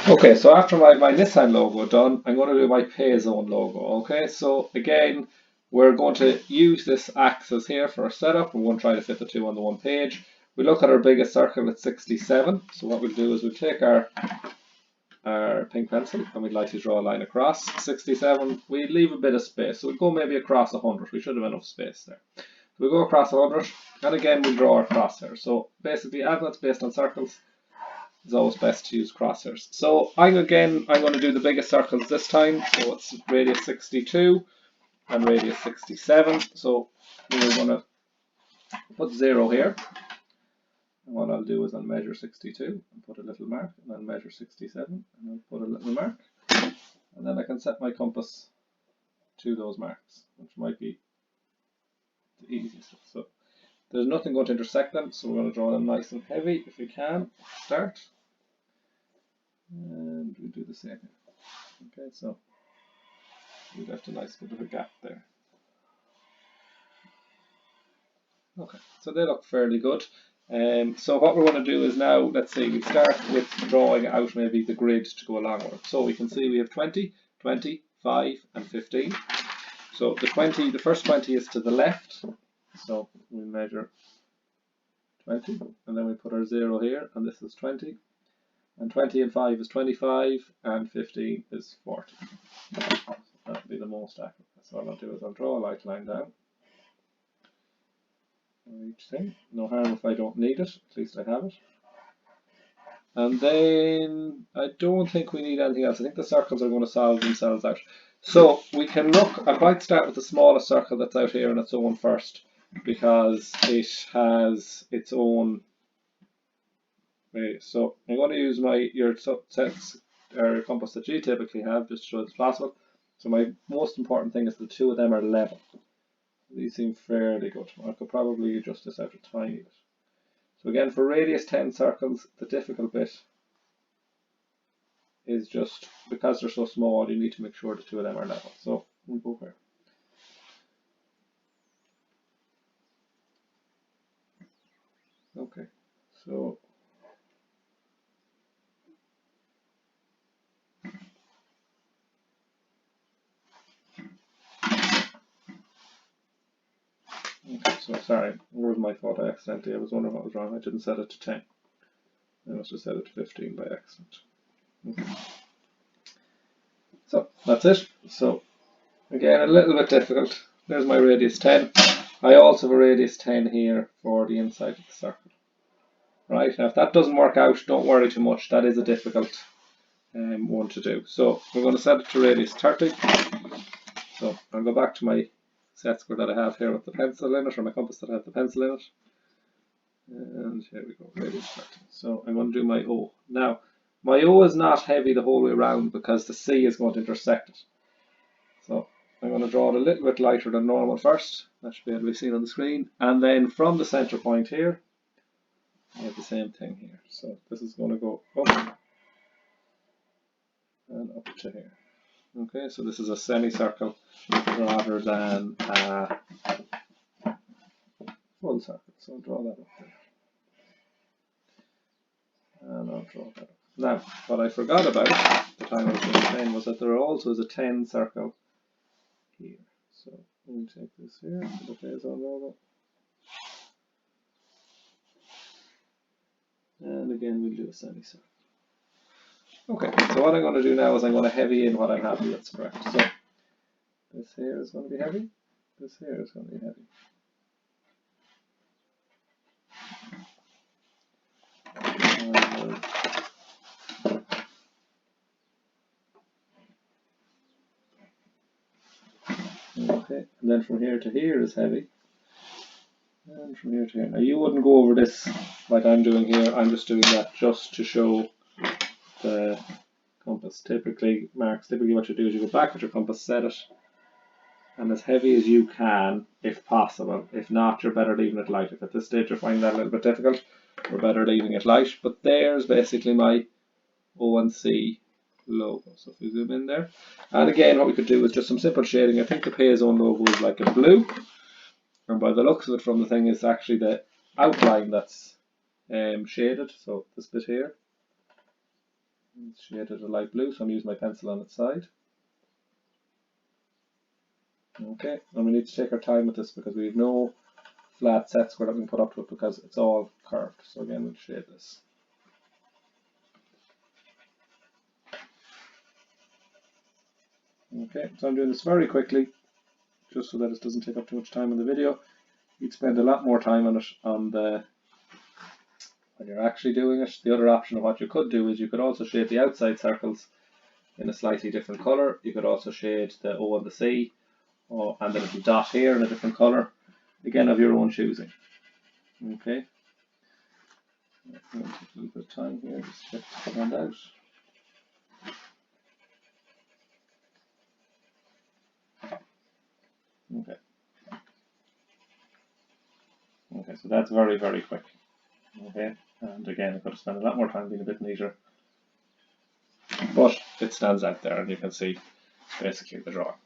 Okay, so after my Nissan logo done, I'm going to do my Payzone logo. Okay, so again, we're going to use this axis here for our setup. We're going to try to fit the two on the one page. We look at our biggest circle at 67. So what we'll do is we'll take our pink pencil and we'd lightly draw a line across 67. We leave a bit of space, so we'll go maybe across 100. We should have enough space there. So we'll go across 100, and again we'll draw our crosshair. So basically, as that's based on circles, it's always best to use crosshairs. So I'm going to do the biggest circles this time. So it's radius 62 and radius 67. So we're going to put 0 here. And what I'll do is I'll measure 62 and put a little mark, and then measure 67 and I'll put a little mark. And then I can set my compass to those marks, which might be the easiest. So there's nothing going to intersect them, so we're going to draw them nice and heavy if we can. Start. And we do the same here. Okay, so we left a nice bit of a gap there. Okay, so they look fairly good. So what we're going to do is now, let's say we start with drawing out maybe the grid to go along with it. So we can see we have 20, 20, 5 and 15. So the first 20 is to the left. So we measure 20 and then we put our 0 here, and this is 20. And 20 and 5 is 25 and 15 is 40. So that would be the most accurate. So what I'll do is I'll draw a light line down on each thing. No harm if I don't need it, at least I have it. And then I don't think we need anything else. I think the circles are going to solve themselves out. So we can look, I might start with the smallest circle that's out here on its own first, because it has its own. So I'm going to use your sets or compass that you typically have, just to show it's possible. So my most important thing is the two of them are level. These seem fairly good. I could probably adjust this out a tiny bit. So again, for radius 10 circles, the difficult bit is just because they're so small, you need to make sure the two of them are level. So we'll go here. Okay, so sorry, where's my fault? I was wondering what was wrong. I didn't set it to 10. I must have set it to 15 by accident. Okay. So that's it. So again, a little bit difficult. There's my radius 10. I also have a radius 10 here for the inside of the circle. Right, now if that doesn't work out, don't worry too much. That is a difficult one to do. So we're going to set it to radius 30. So I'll go back to my set square that I have here with the pencil in it, or my compass that I have the pencil in it. And here we go, radius 30. So I'm going to do my O. Now, my O is not heavy the whole way around because the C is going to intersect it. So I'm going to draw it a little bit lighter than normal first. That should be able to be seen on the screen. And then from the center point here, I have the same thing here. So this is going to go up and up to here. Okay, so this is a semicircle rather than a full circle. So I'll draw that up there. And I'll draw that up. Now, what I forgot about the time I was doing 10 was that there also is a 10 circle here. So let me take this here to the Payzone logo. And again, we'll do a semicircle. Okay, so what I'm going to do now is I'm going to heavy in what I'm happy that's correct. So this here is going to be heavy. This here is going to be heavy. Okay, and then from here to here is heavy. And from here to here. Now you wouldn't go over this like I'm doing here. I'm just doing that just to show the compass. Typically what you do is you go back with your compass, set it, and as heavy as you can, if possible. If not, you're better leaving it light. If at this stage you're finding that a little bit difficult, we're better leaving it light. But there's basically my O and C logo. So if we zoom in there, and again, what we could do is just some simple shading. I think the Payzone logo is like a blue, and by the looks of it from the thing, is actually the outline that's shaded. So this bit here. It's shaded a light blue, so I'm using my pencil on its side. Okay, and we need to take our time with this because we have no flat set square that we can put up to it because it's all curved. So again, we'll shade this. Okay, so I'm doing this very quickly, just so that it doesn't take up too much time in the video. You'd spend a lot more time on it when you're actually doing it. The other option of what you could do is you could also shade the outside circles in a slightly different colour. You could also shade the O and the C, and the little dot here in a different colour, again of your own choosing. Okay, I'm going to take a little bit of time here just to get the command out. Okay. Okay, so that's very, very quick. Okay, and again, I could have spent a lot more time being a bit neater, but it stands out there, and you can see basically the drawing.